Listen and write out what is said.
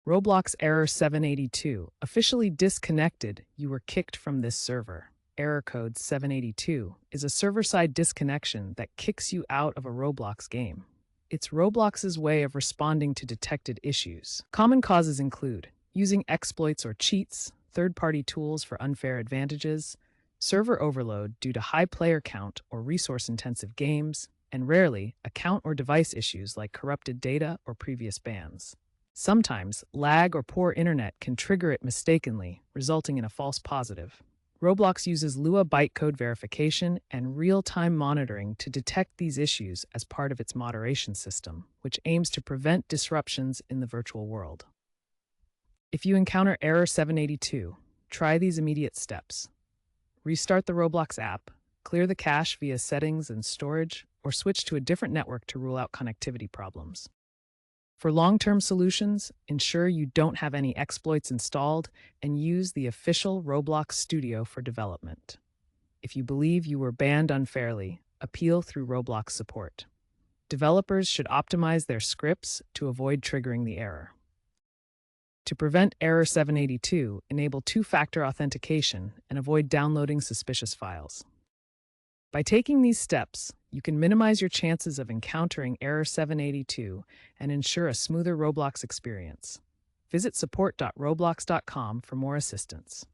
Roblox error 782. Officially disconnected, you were kicked from this server. Error code 782 is a server-side disconnection that kicks you out of a Roblox game. It's Roblox's way of responding to detected issues. Common causes include using exploits or cheats, third-party tools for unfair advantages, server overload due to high player count or resource-intensive games, and rarely, account or device issues like corrupted data or previous bans. Sometimes, lag or poor internet can trigger it mistakenly, resulting in a false positive. Roblox uses Lua bytecode verification and real-time monitoring to detect these issues as part of its moderation system, which aims to prevent disruptions in the virtual world. If you encounter error 782, try these immediate steps. Restart the Roblox app, clear the cache via settings and storage, or switch to a different network to rule out connectivity problems. For long-term solutions, ensure you don't have any exploits installed and use the official Roblox Studio for development. If you believe you were banned unfairly, appeal through Roblox support. Developers should optimize their scripts to avoid triggering the error. To prevent error 782, enable two-factor authentication and avoid downloading suspicious files. By taking these steps, you can minimize your chances of encountering error 782 and ensure a smoother Roblox experience. Visit support.roblox.com for more assistance.